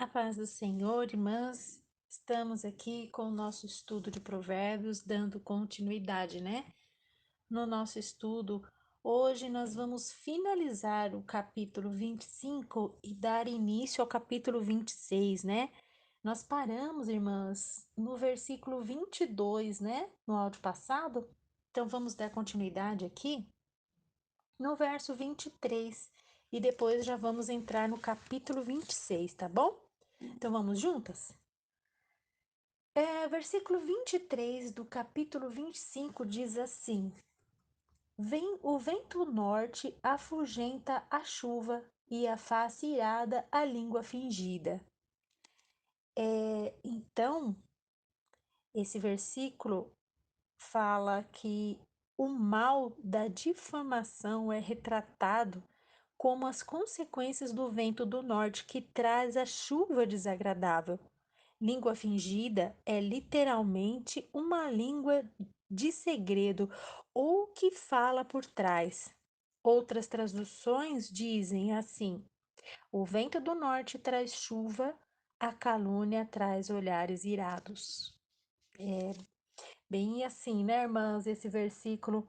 A paz do Senhor, irmãs, estamos aqui com o nosso estudo de Provérbios, dando continuidade, né? No nosso estudo, hoje nós vamos finalizar o capítulo 25 e dar início ao capítulo 26, né? Nós paramos, irmãs, no versículo 22, né? No áudio passado. Então vamos dar continuidade aqui no verso 23 e depois já vamos entrar no capítulo 26, tá bom? Então vamos juntas? Versículo 23 do capítulo 25 diz assim: Vem o vento norte afugenta a chuva e a face irada a língua fingida. Então, esse versículo fala que o mal da difamação é retratado como as consequências do vento do norte que traz a chuva desagradável. Língua fingida é literalmente uma língua de segredo ou que fala por trás. Outras traduções dizem assim: o vento do norte traz chuva, a calúnia traz olhares irados. Bem assim, né, irmãs? Esse versículo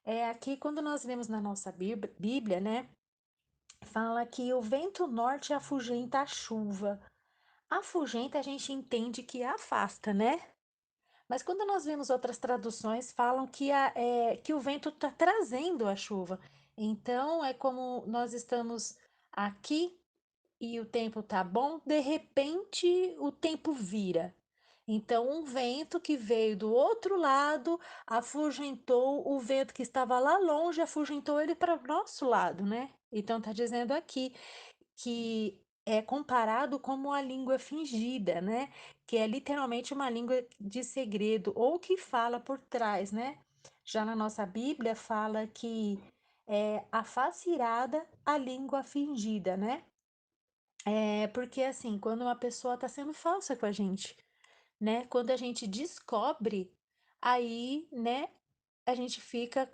é aqui quando nós lemos na nossa Bíblia, né? Fala que o vento norte afugenta a chuva. Afugenta a gente entende que afasta, né? Mas quando nós vemos outras traduções, falam que o vento está trazendo a chuva. Então, é como nós estamos aqui e o tempo tá bom, de repente o tempo vira. Então, um vento que veio do outro lado afugentou o vento que estava lá longe, afugentou ele para o nosso lado, né? Então, tá dizendo aqui que é comparado como a língua fingida, né? Que é literalmente uma língua de segredo ou que fala por trás, né? Já na nossa Bíblia fala que é a face irada, a língua fingida, né? É porque assim, quando uma pessoa está sendo falsa com a gente, né? Quando a gente descobre, aí, né, a gente fica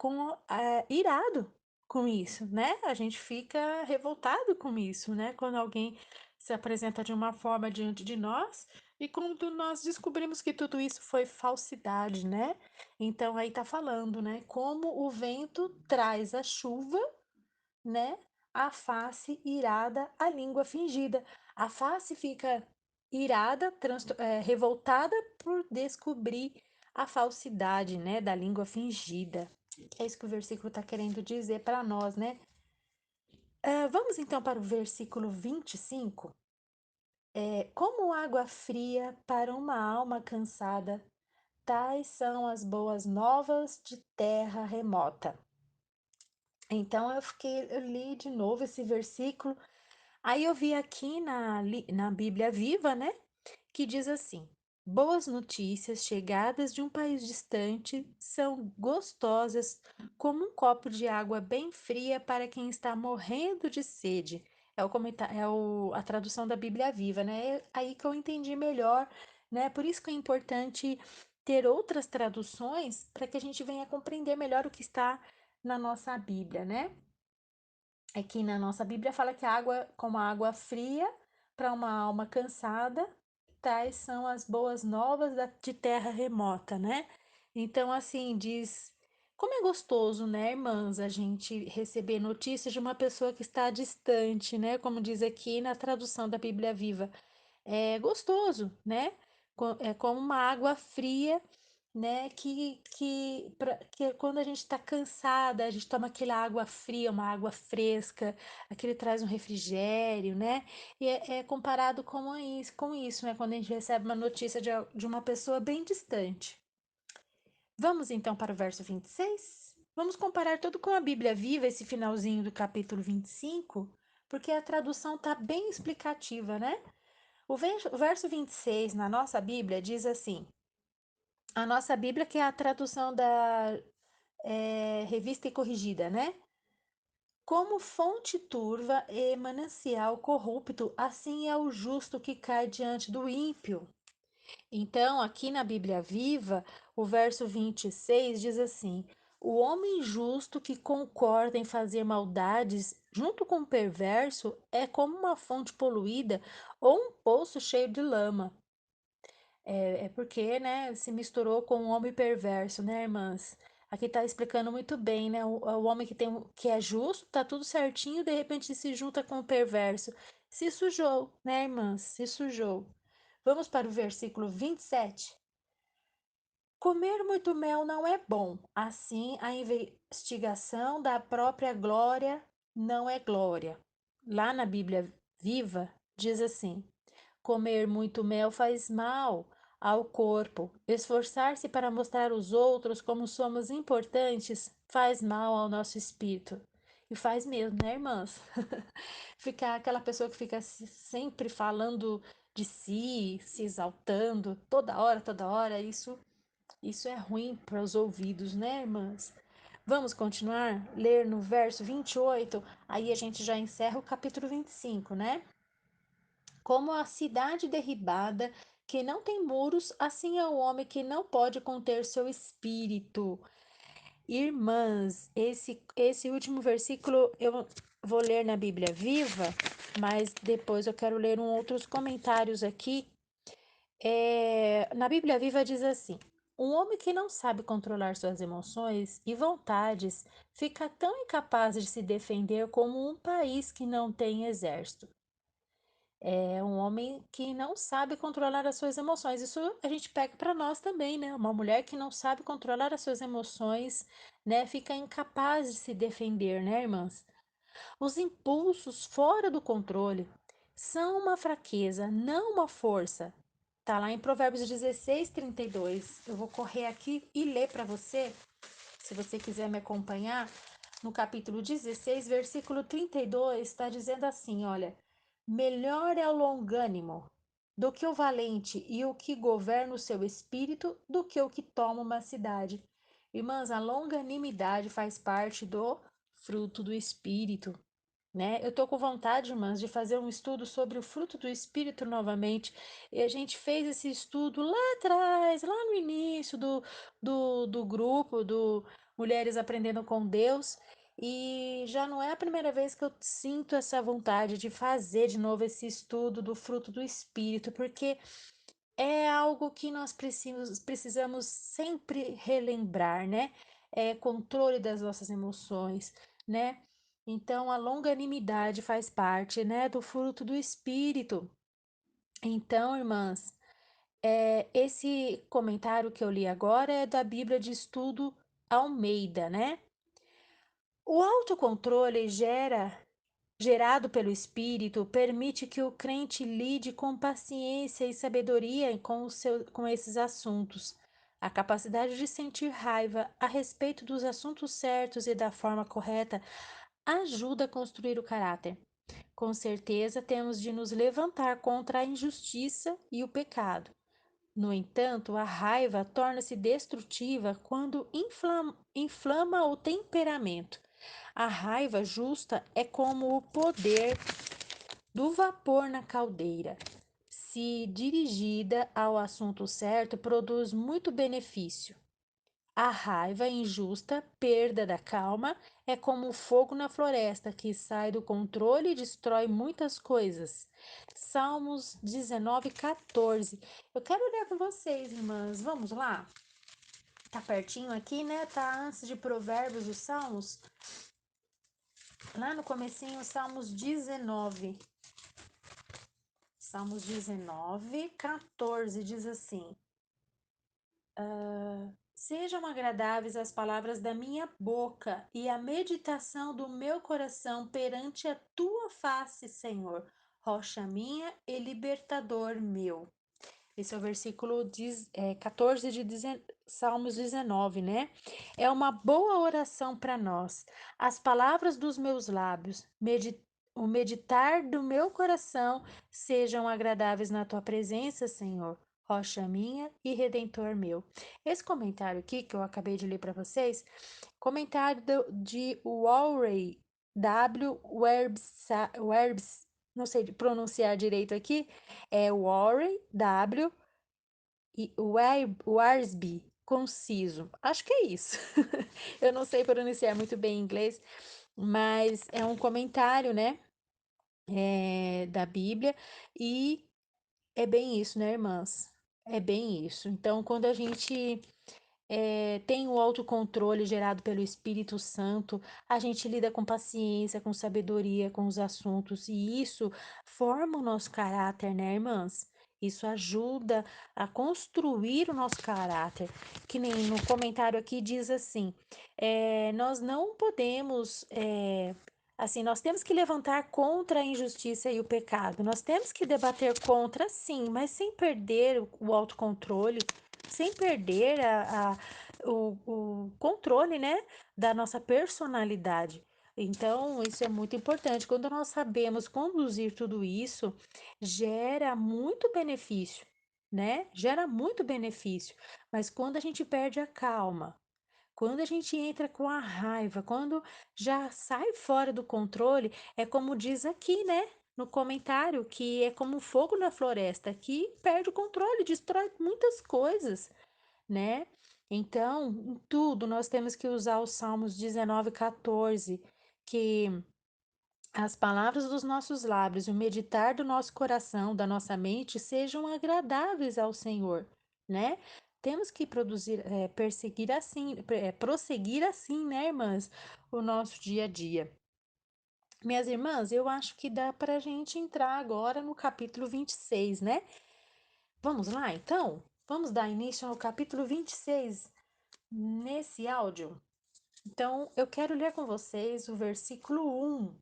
irado com isso, né? A gente fica revoltado com isso, né? Quando alguém se apresenta de uma forma diante de nós e quando nós descobrimos que tudo isso foi falsidade, né? Então aí tá falando, né? Como o vento traz a chuva, né? A face irada, a língua fingida. A face fica irada, revoltada por descobrir a falsidade, né, da língua fingida. É isso que o versículo está querendo dizer para nós, né? Vamos então para o versículo 25. Como água fria para uma alma cansada, tais são as boas novas de terra remota. Então eu li de novo esse versículo. Aí eu vi aqui na Bíblia Viva, né, que diz assim: boas notícias chegadas de um país distante são gostosas como um copo de água bem fria para quem está morrendo de sede. A tradução da Bíblia Viva, né? É aí que eu entendi melhor, né? Por isso que é importante ter outras traduções para que a gente venha compreender melhor o que está na nossa Bíblia, né? Aqui na nossa Bíblia fala que a água, como a água fria para uma alma cansada, tais são as boas novas de terra remota, né? Então, assim, diz. Como é gostoso, né, irmãs, a gente receber notícias de uma pessoa que está distante, né? Como diz aqui na tradução da Bíblia Viva. É gostoso, né? É como uma água fria, né? Que quando a gente está cansada, a gente toma aquela água fria, uma água fresca, aquele traz um refrigério, né? E é comparado com isso, né? Quando a gente recebe uma notícia de uma pessoa bem distante. Vamos então para o verso 26. Vamos comparar tudo com a Bíblia Viva, esse finalzinho do capítulo 25, porque a tradução está bem explicativa, né? O verso 26 na nossa Bíblia diz assim: a nossa Bíblia, que é a tradução da revista e corrigida, né? Como fonte turva e manancial corrupto, assim é o justo que cai diante do ímpio. Então, aqui na Bíblia Viva, o verso 26 diz assim: O homem justo que concorda em fazer maldades junto com o perverso é como uma fonte poluída ou um poço cheio de lama. É porque, né, se misturou com um homem perverso, né, irmãs? Aqui tá explicando muito bem, né? O homem que que é justo, tá tudo certinho, de repente se junta com o perverso. Se sujou, né, irmãs? Se sujou. Vamos para o versículo 27. Comer muito mel não é bom. Assim, a investigação da própria glória não é glória. Lá na Bíblia Viva, diz assim: comer muito mel faz mal ao corpo. Esforçar-se para mostrar aos outros como somos importantes faz mal ao nosso espírito. E faz mesmo, né, irmãs? Ficar aquela pessoa que fica sempre falando de si, se exaltando, toda hora, isso é ruim para os ouvidos, né, irmãs? Vamos continuar? Ler no verso 28, aí a gente já encerra o capítulo 25, né? Como a cidade derribada, que não tem muros, assim é o homem que não pode conter seu espírito. Irmãs, esse último versículo eu vou ler na Bíblia Viva, mas depois eu quero ler outros comentários aqui. Na Bíblia Viva diz assim: um homem que não sabe controlar suas emoções e vontades fica tão incapaz de se defender como um país que não tem exército. É um homem que não sabe controlar as suas emoções. Isso a gente pega para nós também, né? Uma mulher que não sabe controlar as suas emoções, né? Fica incapaz de se defender, né, irmãs? Os impulsos fora do controle são uma fraqueza, não uma força. Tá lá em Provérbios 16:32. Eu vou correr aqui e ler para você, se você quiser me acompanhar. No capítulo 16, versículo 32, está dizendo assim: olha, melhor é o longânimo do que o valente, e o que governa o seu espírito do que o que toma uma cidade. Irmãs, a longanimidade faz parte do fruto do espírito, né? Eu tô com vontade, irmãs, de fazer um estudo sobre o fruto do Espírito novamente. E a gente fez esse estudo lá atrás, lá no início do grupo, do Mulheres Aprendendo com Deus. E já não é a primeira vez que eu sinto essa vontade de fazer de novo esse estudo do fruto do Espírito, porque é algo que nós precisamos sempre relembrar, né? É controle das nossas emoções, né? Então, a longanimidade faz parte, né, do fruto do Espírito. Então, irmãs, esse comentário que eu li agora é da Bíblia de Estudo Almeida, né? O autocontrole gerado pelo Espírito, permite que o crente lide com paciência e sabedoria com esses assuntos. A capacidade de sentir raiva a respeito dos assuntos certos e da forma correta ajuda a construir o caráter. Com certeza, temos de nos levantar contra a injustiça e o pecado. No entanto, a raiva torna-se destrutiva quando inflama o temperamento. A raiva justa é como o poder do vapor na caldeira. Se dirigida ao assunto certo, produz muito benefício. A raiva injusta, perda da calma, é como o fogo na floresta que sai do controle e destrói muitas coisas. Salmos 19:14. Eu quero ler com vocês, irmãs. Vamos lá? Tá pertinho aqui, né? Tá antes de Provérbios, os Salmos. Lá no comecinho, Salmos 19. Salmos 19:14 diz assim: sejam agradáveis as palavras da minha boca e a meditação do meu coração perante a tua face, Senhor, rocha minha e libertador meu. Esse é o versículo 14 de Salmos 19, né? É uma boa oração para nós. As palavras dos meus lábios, o meditar do meu coração sejam agradáveis na tua presença, Senhor, rocha minha e redentor meu. Esse comentário aqui que eu acabei de ler para vocês, comentário de Warray W. Werbs, não sei pronunciar direito aqui, é Warray W. e Warsby. conciso. Acho que é isso. Eu não sei pronunciar muito bem inglês, mas é um comentário, né, da Bíblia e é bem isso, né, irmãs? É bem isso. Então, quando a gente tem o autocontrole gerado pelo Espírito Santo, a gente lida com paciência, com sabedoria, com os assuntos, e isso forma o nosso caráter, né, irmãs? Isso ajuda a construir o nosso caráter. Que nem no comentário aqui diz assim: nós não podemos. Assim, nós temos que levantar contra a injustiça e o pecado. Nós temos que debater contra, sim, mas sem perder o autocontrole, sem perder o controle, né, da nossa personalidade. Então, isso é muito importante. Quando nós sabemos conduzir tudo isso, gera muito benefício, né? Gera muito benefício. Mas quando a gente perde a calma, quando a gente entra com a raiva, quando já sai fora do controle, é como diz aqui, né? No comentário, que é como fogo na floresta, que perde o controle, destrói muitas coisas, né? Então, em tudo, nós temos que usar os Salmos 19:14, que as palavras dos nossos lábios e o meditar do nosso coração, da nossa mente, sejam agradáveis ao Senhor, né? Temos que perseguir assim, prosseguir assim, né, irmãs, o nosso dia a dia. Minhas irmãs, eu acho que dá para a gente entrar agora no capítulo 26, né? Vamos lá, então? Vamos dar início ao capítulo 26 nesse áudio? Então, eu quero ler com vocês o versículo 1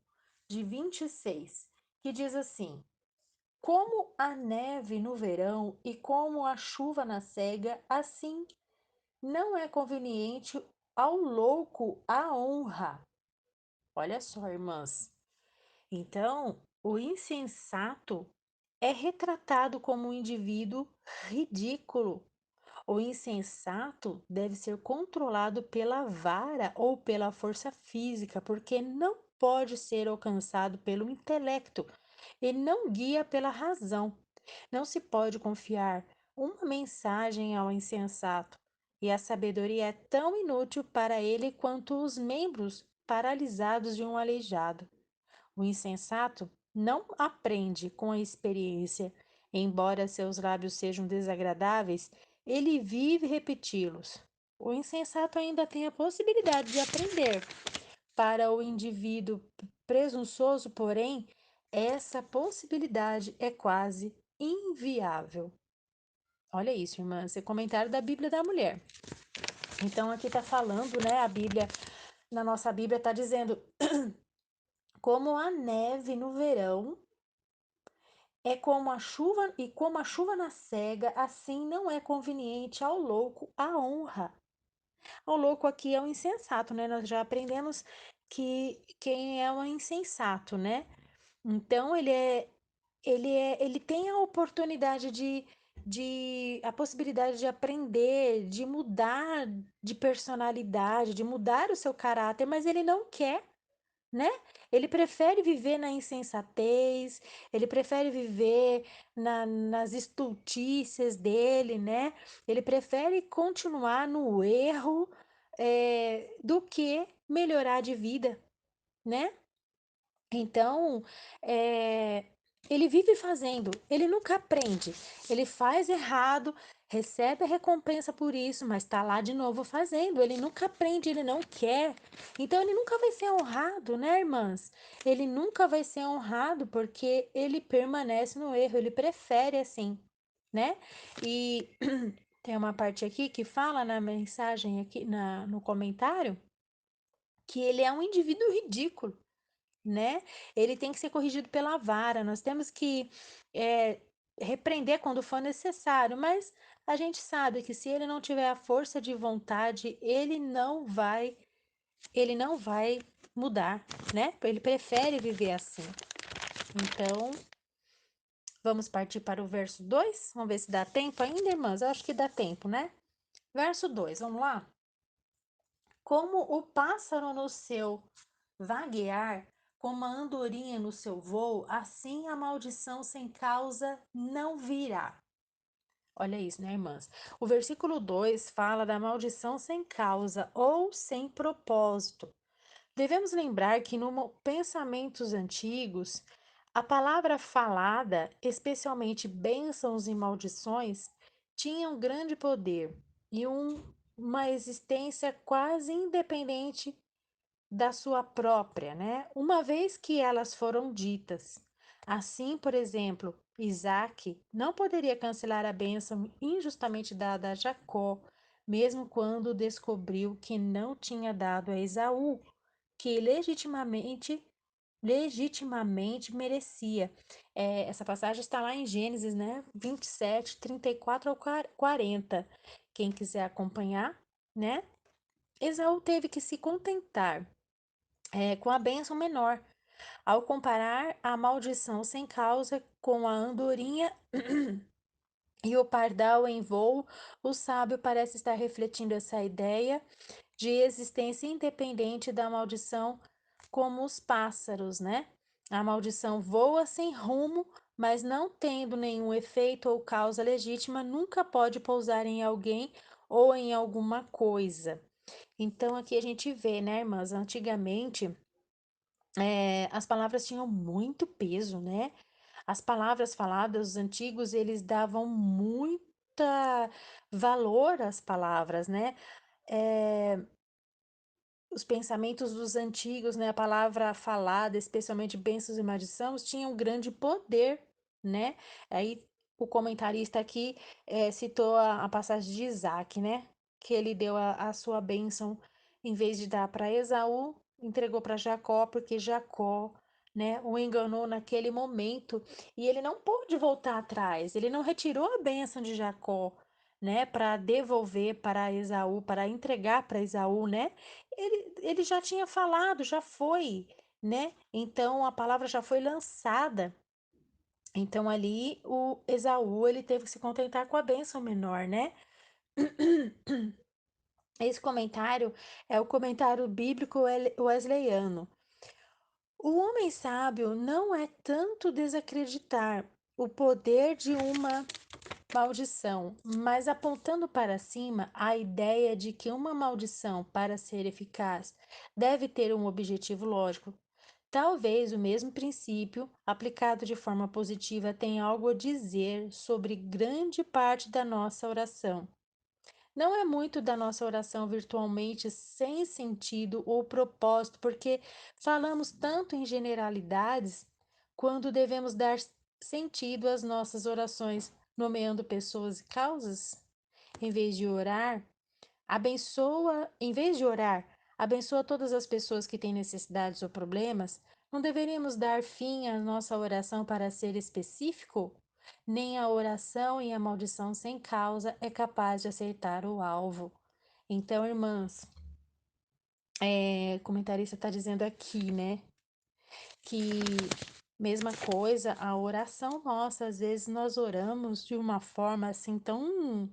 de 26, que diz assim: Como a neve no verão e como a chuva na cega, assim não é conveniente ao louco a honra. Olha só, irmãs. Então, o insensato é retratado como um indivíduo ridículo. O insensato deve ser controlado pela vara ou pela força física, porque não pode ser alcançado pelo intelecto e não guia pela razão. Não se pode confiar uma mensagem ao insensato, e a sabedoria é tão inútil para ele quanto os membros paralisados de um aleijado. O insensato não aprende com a experiência. Embora seus lábios sejam desagradáveis, ele vive repeti-los. O insensato ainda tem a possibilidade de aprender. Para o indivíduo presunçoso, porém, essa possibilidade é quase inviável. Olha isso, irmã, esse é comentário da Bíblia da Mulher. Então, aqui está falando, né? A Bíblia, na nossa Bíblia, está dizendo como a neve no verão é como a chuva, e como a chuva na cega, assim não é conveniente ao louco a honra. O louco aqui é o insensato, né? Nós já aprendemos que quem é o insensato, né? Então ele tem a oportunidade a possibilidade de aprender, de mudar de personalidade, de mudar o seu caráter, mas ele não quer, né? Ele prefere viver na insensatez, ele prefere viver nas estultícias dele, né? Ele prefere continuar no erro, do que melhorar de vida, né? Então, eh, ele vive fazendo, ele nunca aprende. Ele faz errado, recebe a recompensa por isso, mas está lá de novo fazendo. Ele nunca aprende, ele não quer. Então, ele nunca vai ser honrado, né, irmãs? Ele nunca vai ser honrado porque ele permanece no erro, ele prefere assim, né? E tem uma parte aqui que fala na mensagem, aqui no comentário, que ele é um indivíduo ridículo, né? Ele tem que ser corrigido pela vara. Nós temos que é, repreender quando for necessário, mas a gente sabe que se ele não tiver a força de vontade, ele não vai mudar, né? Ele prefere viver assim. Então, vamos partir para o verso 2. Vamos ver se dá tempo ainda, irmãs? Eu acho que dá tempo, né? Verso 2, vamos lá? Como o pássaro no seu vaguear, como a andorinha no seu voo, assim a maldição sem causa não virá. Olha isso, né, irmãs? O versículo 2 fala da maldição sem causa ou sem propósito. Devemos lembrar que no pensamentos antigos, a palavra falada, especialmente bênçãos e maldições, tinham grande poder e uma existência quase independente da sua própria, né? Uma vez que elas foram ditas. Assim, por exemplo, Isaac não poderia cancelar a bênção injustamente dada a Jacó, mesmo quando descobriu que não tinha dado a Esaú, que legitimamente merecia. Essa passagem está lá em Gênesis, né? 27, 34 ao 40. Quem quiser acompanhar, né? Esaú teve que se contentar com a bênção menor, ao comparar a maldição sem causa com a andorinha e o pardal em voo, o sábio parece estar refletindo essa ideia de existência independente da maldição, como os pássaros, né? A maldição voa sem rumo, mas não tendo nenhum efeito ou causa legítima, nunca pode pousar em alguém ou em alguma coisa. Então, aqui a gente vê, né, irmãs? Antigamente, as palavras tinham muito peso, né? As palavras faladas, os antigos, eles davam muita valor às palavras, né? Eh, os pensamentos dos antigos, né, a palavra falada, especialmente bênçãos e maldições, tinham grande poder, né? Aí o comentarista aqui citou a passagem de Isaac, né? Que ele deu a sua bênção, em vez de dar para Esaú, entregou para Jacó, porque Jacó, né, o enganou naquele momento e ele não pôde voltar atrás, ele não retirou a bênção de Jacó, né, para devolver para Esaú, para entregar para Esaú, né? Ele já tinha falado, já foi, né? Então a palavra já foi lançada. Então ali o Esaú ele teve que se contentar com a bênção menor, né? Esse comentário é o comentário bíblico wesleyano. O homem sábio não é tanto desacreditar o poder de uma maldição, mas apontando para cima a ideia de que uma maldição, para ser eficaz, deve ter um objetivo lógico. Talvez o mesmo princípio, aplicado de forma positiva, tenha algo a dizer sobre grande parte da nossa oração. Não é muito da nossa oração virtualmente sem sentido ou propósito, porque falamos tanto em generalidades quando devemos dar sentido às nossas orações, nomeando pessoas e causas? Em vez de orar, abençoa todas as pessoas que têm necessidades ou problemas. Não deveríamos dar fim à nossa oração para ser específico? Nem a oração e a maldição sem causa é capaz de acertar o alvo. Então, irmãs, o comentarista está dizendo aqui, né, que mesma coisa, a oração nossa, às vezes nós oramos de uma forma assim tão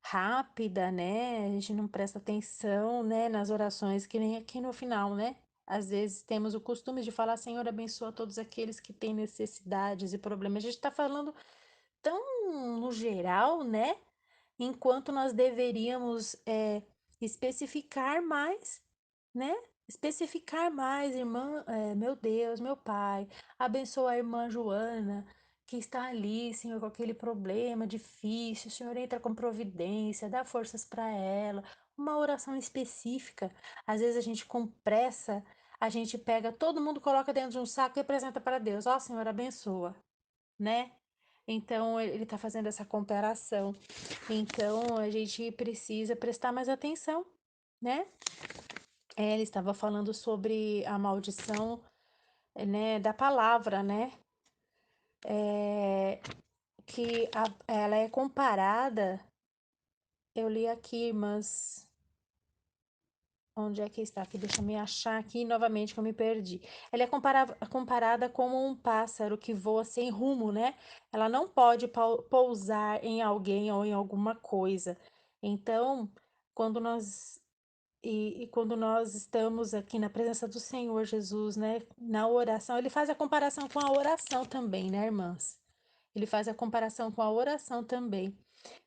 rápida, né? A gente não presta atenção, né, nas orações, que nem aqui no final, né? Às vezes temos o costume de falar, Senhor, abençoa todos aqueles que têm necessidades e problemas. A gente está falando tão no geral, né? Enquanto nós deveríamos especificar mais, né? Especificar mais, irmã, meu Deus, meu Pai, abençoa a irmã Joana, que está ali, Senhor, com aquele problema difícil, Senhor, entra com providência, dá forças para ela, uma oração específica. Às vezes a gente com pressa, a gente pega todo mundo, coloca dentro de um saco e apresenta para Deus, ó, Senhor, abençoa, né? Então ele está fazendo essa comparação. Então a gente precisa prestar mais atenção, né? Ele estava falando sobre a maldição, né, da palavra, né? É, que ela é comparada. Eu li aqui, mas onde é que está aqui? Deixa eu me achar aqui novamente que eu me perdi. Ela é comparada como um pássaro que voa sem rumo, né? Ela não pode pousar em alguém ou em alguma coisa. Então, quando nós quando nós estamos aqui na presença do Senhor Jesus, né, na oração, ele faz a comparação com a oração também, né, irmãs? Ele faz a comparação com a oração também.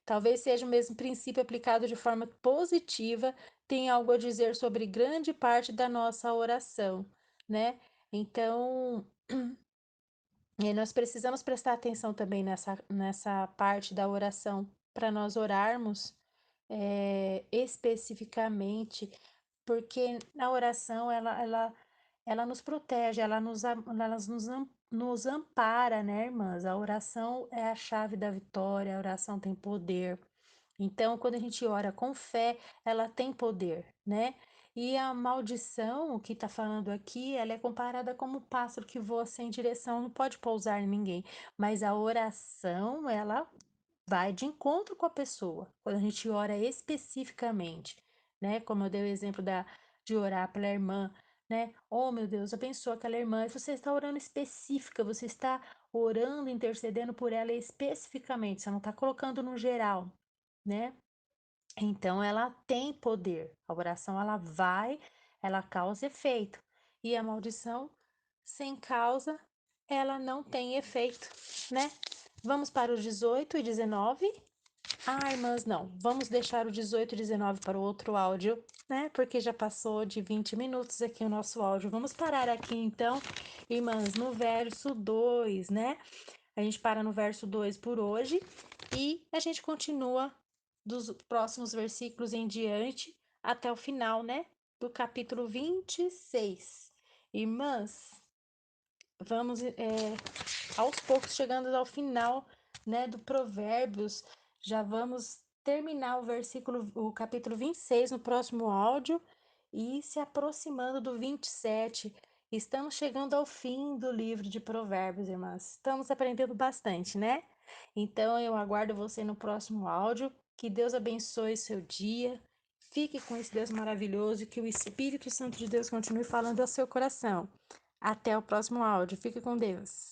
Talvez seja o mesmo princípio aplicado de forma positiva, tem algo a dizer sobre grande parte da nossa oração, né? Então, nós precisamos prestar atenção também nessa parte da oração, para nós orarmos especificamente, porque na oração ela nos protege, nos ampara, né, irmãs? A oração é a chave da vitória, a oração tem poder. Então, quando a gente ora com fé, ela tem poder, né? E a maldição que está falando aqui, ela é comparada como um pássaro que voa sem direção, não pode pousar em ninguém. Mas a oração, ela vai de encontro com a pessoa, quando a gente ora especificamente, né? Como eu dei o exemplo de orar pela irmã, né? Oh, meu Deus, abençoa aquela irmã. E você está orando específica, você está orando, intercedendo por ela especificamente, você não está colocando no geral, né? Então ela tem poder. A oração ela causa efeito. E a maldição sem causa, ela não tem efeito, né? Vamos para os 18 e 19. Ah, irmãs, não. Vamos deixar o 18 e 19 para o outro áudio, né? Porque já passou de 20 minutos aqui o nosso áudio. Vamos parar aqui então, irmãs, no verso 2, né? A gente para no verso 2 por hoje e a gente continua dos próximos versículos em diante até o final, né? Do capítulo 26. Irmãs, vamos aos poucos chegando ao final, né, do Provérbios. Já vamos terminar o capítulo 26 no próximo áudio e se aproximando do 27. Estamos chegando ao fim do livro de Provérbios, irmãs. Estamos aprendendo bastante, né? Então eu aguardo você no próximo áudio. Que Deus abençoe seu dia. Fique com esse Deus maravilhoso e que o Espírito Santo de Deus continue falando ao seu coração. Até o próximo áudio. Fique com Deus.